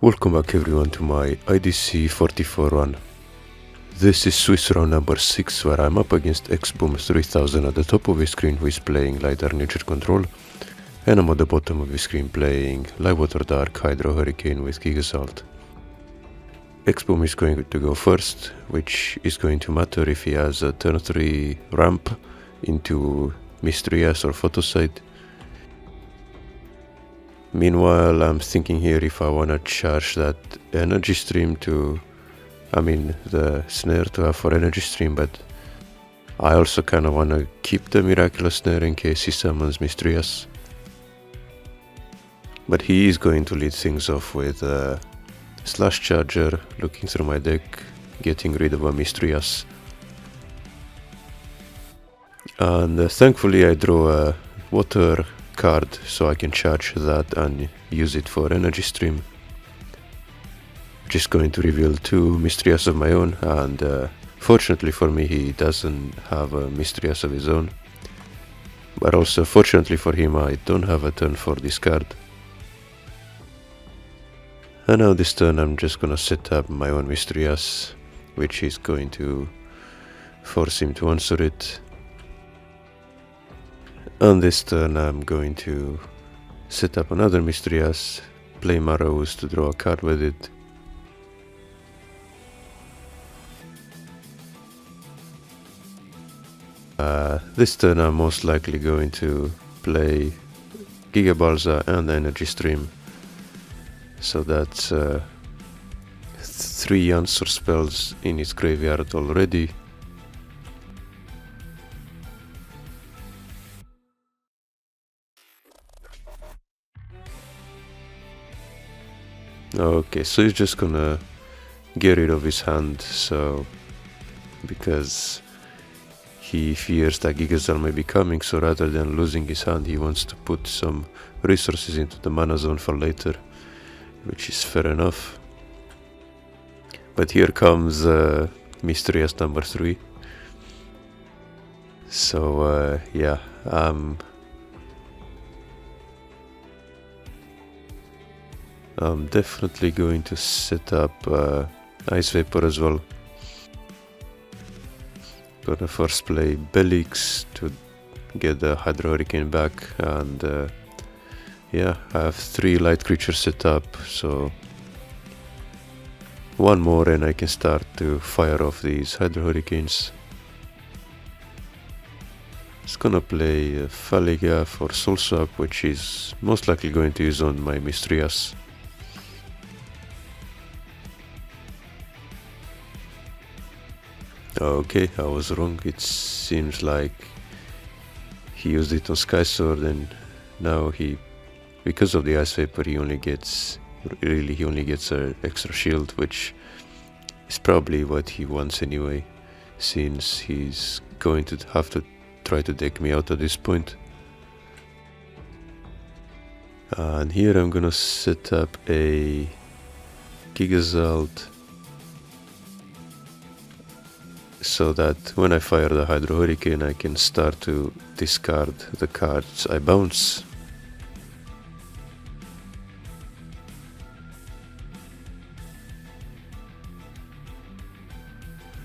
Welcome back everyone to my IDC 44 run. This is Swiss round number 6 where I'm up against Xboom3000 at the top of the screen who is playing LDN Control, and I'm at the bottom of the screen playing LWD Hydro Hurricane with Gigazald. Xboom is going to go first, which is going to matter if he has a turn 3 ramp into Mystery S or Photosite. Meanwhile, I'm thinking here if I wanna charge that energy stream the snare to have for energy stream, but I also kinda wanna keep the miraculous snare in case he summons Mystrias. But he is going to lead things off with a slash charger, looking through my deck, getting rid of a Mystrias. And thankfully I draw a water card so I can charge that and use it for energy stream, which is going to reveal 2 Mystrias of my own, and fortunately for me he doesn't have a Mystrias of his own, but also fortunately for him I don't have a turn for this card. And now this turn I'm just gonna set up my own Mystrias, which is going to force him to answer it. On this turn I'm going to set up another Mystrias, play Marrows to draw a card with it. This turn I'm most likely going to play Gigabalza and Energy Stream, so that's 3 answer spells in his graveyard already. Okay, so he's just gonna get rid of his hand, so because he fears that Gigazald may be coming, so rather than losing his hand he wants to put some resources into the mana zone for later, which is fair enough. But here comes Mystrias number 3. So yeah, I'm definitely going to set up Ice Vapor as well. Gonna first play Belix to get the Hydro Hurricane back, and yeah, I have 3 light creatures set up, so one more and I can start to fire off these Hydro Hurricanes. Just gonna play Faliga for Soul Swap, which is most likely going to use on my Mystrias. Okay, I was wrong. It seems like he used it on Sky Sword, and now because of the Ice Vapor, he only gets an extra shield, which is probably what he wants anyway, since he's going to have to try to deck me out at this point. And here I'm gonna set up a Gigazald, so that when I fire the Hydro Hurricane I can start to discard the cards I bounce.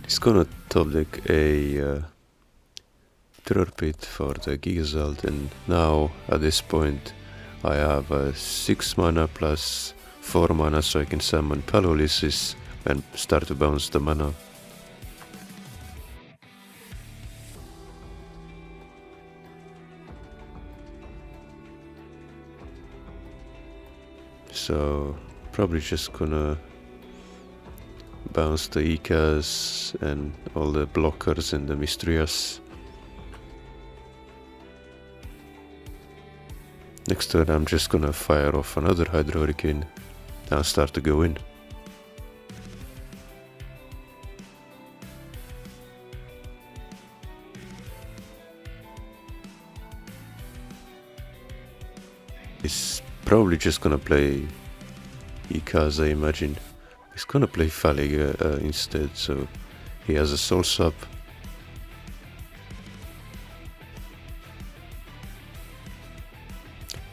He's gonna top deck a Turpit for the Gigazald, and now at this point I have 6 mana plus 4 mana, so I can summon Palolysis and start to bounce the mana. So probably just gonna bounce the Ikas and all the blockers and the Mystrias. Next turn I'm just gonna fire off another Hydro Hurricane and start to go in. He's probably just gonna play Ikas, I imagine. He's gonna play Faliga instead, so he has a Soul Swap.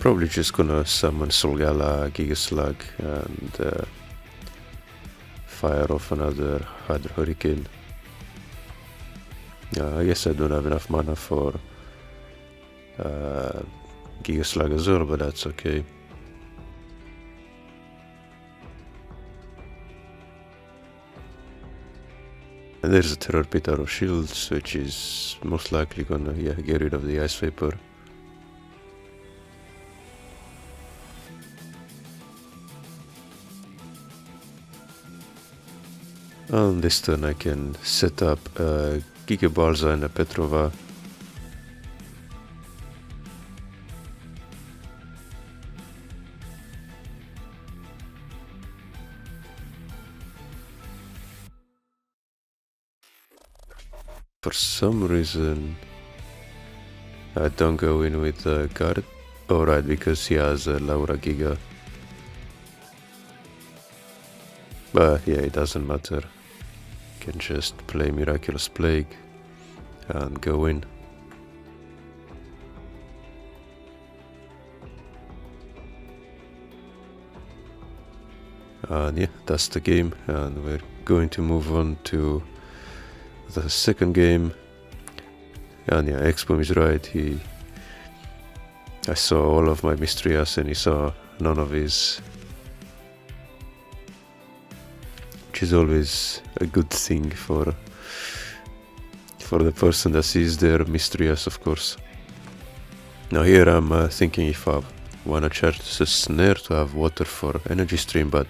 Probably just gonna summon Solgala, Gigaslug, and fire off another Hydro Hurricane. I guess I don't have enough mana for Gigaslug as well, but that's okay. And there's a Terror Pit out of shields, which is most likely gonna get rid of the Ice Vapor. On this turn I can set up a Gigabalza and a Petrova. For some reason I don't go in with the guard. Alright, because he has a Laura Giga. But yeah, it doesn't matter. Can just play Miraculous Plague and go in. And yeah, that's the game, and we're going to move on to the second game. And yeah, Xboom is right. I saw all of my Mystrias and he saw none of his, which is always a good thing for the person that sees their Mystrias, of course. Now here I'm thinking if I wanna charge the snare to have water for energy stream, but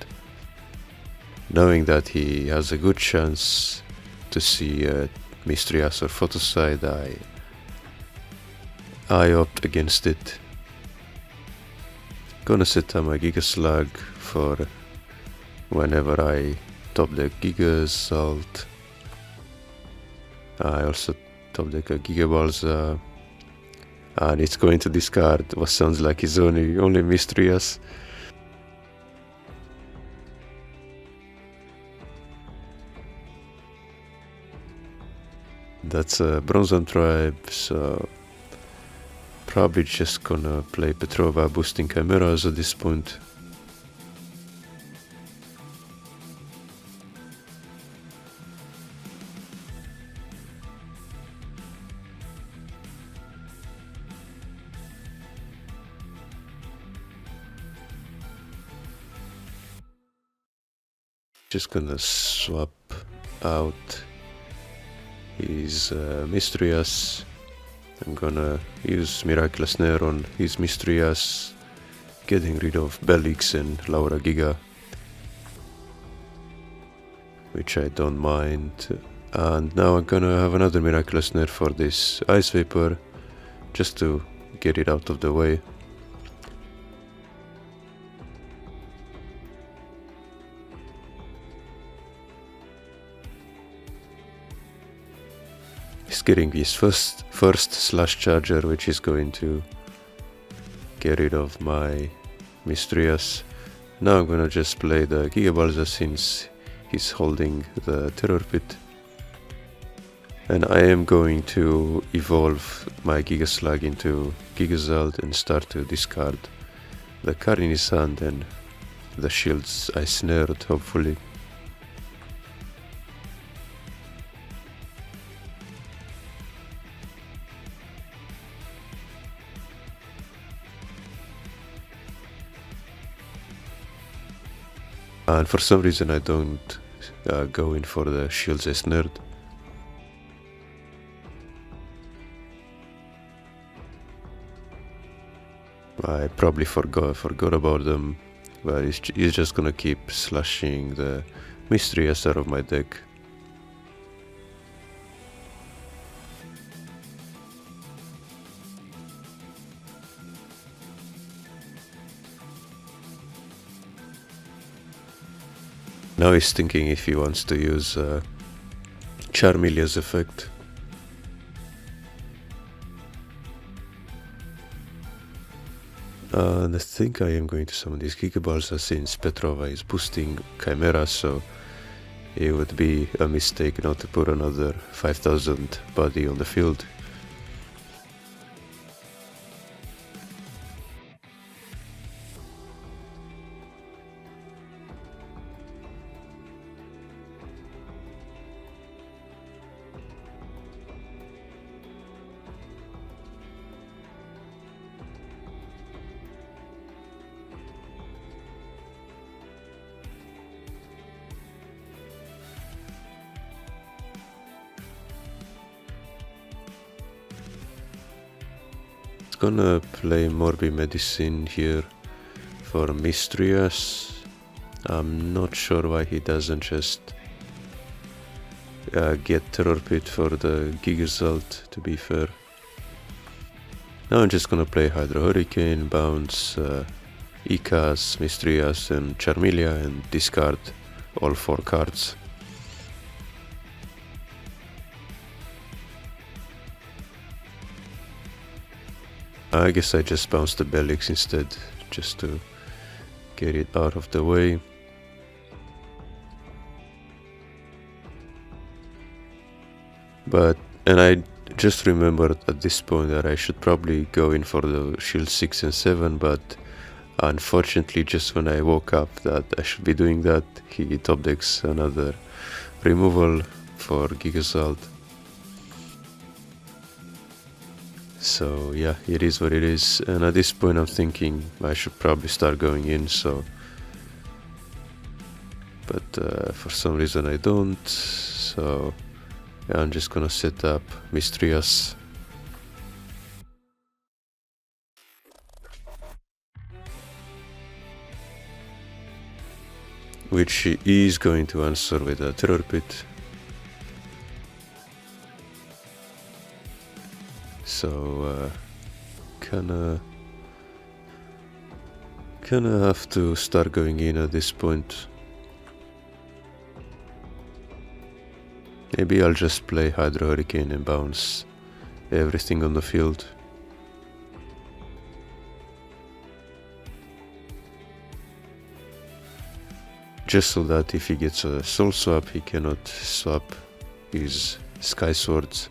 knowing that he has a good chance to see Mystrias or Photoside, I opt against it. Gonna set up my Gigaslug for whenever I top deck Gigazald. I also top deck a Gigabalza, and it's going to discard what sounds like his only Mystrias. That's a Bronzan tribe, so probably just gonna play Petrova boosting Chimeras at this point. Just gonna swap out his Mystrias. I'm gonna use Miraculous Snare on his Mystrias, getting rid of Bellix and Laura Giga, which I don't mind. And now I'm gonna have another Miraculous Snare for this Ice Vapor, just to get it out of the way. He's getting his first slash charger, which is going to get rid of my Mystrias. Now I'm gonna just play the Gigabalza since he's holding the Terror Pit. And I am going to evolve my Gigaslug into Gigazald and start to discard the card in his hand and the shields I snared, hopefully. And for some reason I don't go in for the shields I snared. I probably forgot about them, but he's just gonna keep slashing the Mystrias out of my deck. Now he's thinking if he wants to use Charmelea's effect. And I think I am going to summon this Gigabalza since Petrova is boosting Chimera, so it would be a mistake not to put another 5000 body on the field. just gonna play Morbi Medicine here for Mistrias. I'm not sure why he doesn't just get Terror Pit for the Gigazald, to be fair. Now I'm just gonna play Hydro Hurricane, bounce Ikas, Mistrias and Charmilia and discard all 4 cards. I guess I just bounced the Belix instead, just to get it out of the way. And I just remembered at this point that I should probably go in for the shield 6 and 7, but unfortunately just when I woke up that I should be doing that, he top decks another removal for Gigazald. So yeah, it is what it is, and at this point I'm thinking I should probably start going in, but for some reason I don't, so yeah, I'm just gonna set up Mistrias. Which she is going to answer with a Terror Pit. So kinda have to start going in at this point. Maybe I'll just play Hydro Hurricane and bounce everything on the field. Just so that if he gets a soul swap, he cannot swap his Sky Swords.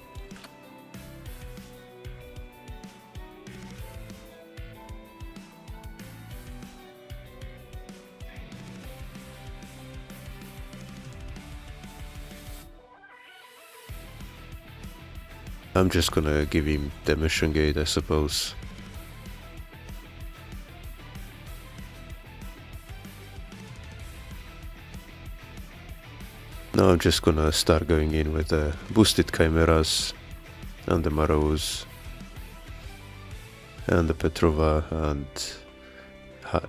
I'm just gonna give him Dimension Gate, I suppose. Now I'm just gonna start going in with the boosted Chimeras and the Maroos and the Petrova, and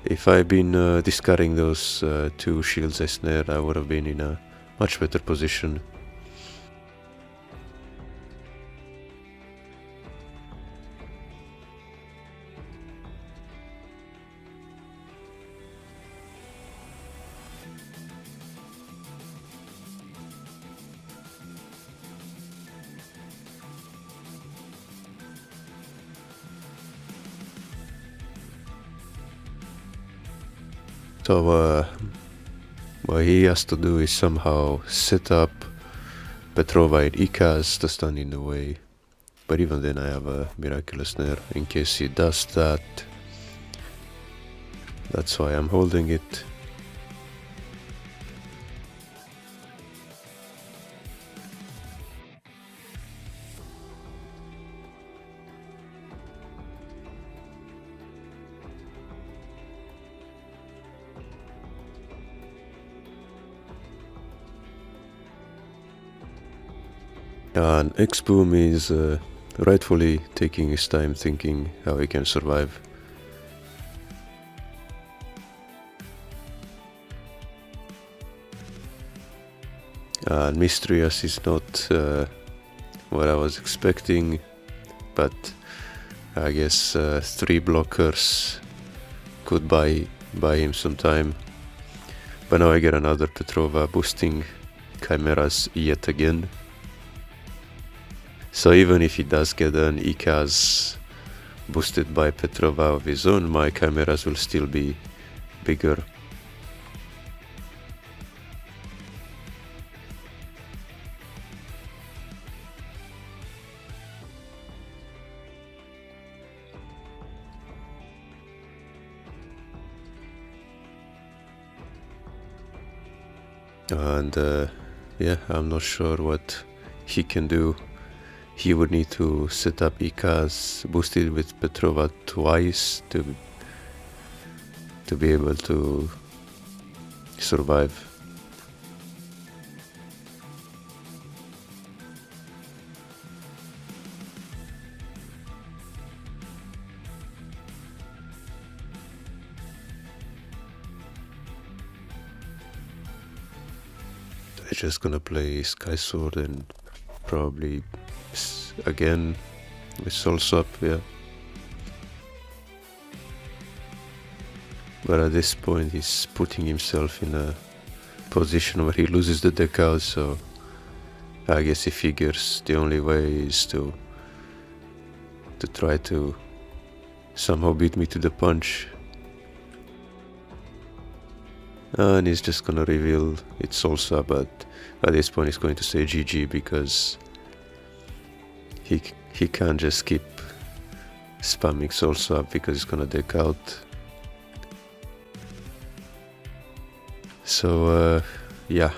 if I'd been discarding those 2 shields I snared, I would have been in a much better position. So what he has to do is somehow set up Petrova and Ikas to stand in the way. But even then I have a Miraculous Snare in case he does that. That's why I'm holding it. And Xboom is rightfully taking his time thinking how he can survive. And Mistrias is not what I was expecting, but I guess 3 blockers could buy him some time. But now I get another Petrova boosting Chimeras yet again. So even if he does get an Ikas boosted by Petrova of his own, my Chimeras will still be bigger. And yeah, I'm not sure what he can do. He would need to set up Ikas boosted with Petrova twice to be able to survive. just gonna play Sky Sword and probably again with Soul Swap, yeah. But at this point he's putting himself in a position where he loses the deck out, so I guess he figures the only way is to try to somehow beat me to the punch. And he's just gonna reveal it's Soul Swap, but at this point he's going to say GG because he can't just keep spamming Soul Swap because he's gonna deck out. So yeah,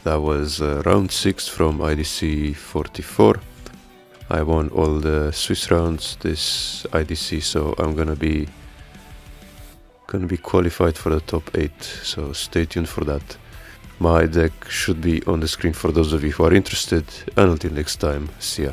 that was round 6 from IDC 44. I won all the Swiss rounds this IDC, so I'm gonna be qualified for the top 8, so stay tuned for that. My deck should be on the screen for those of you who are interested, and until next time, see ya.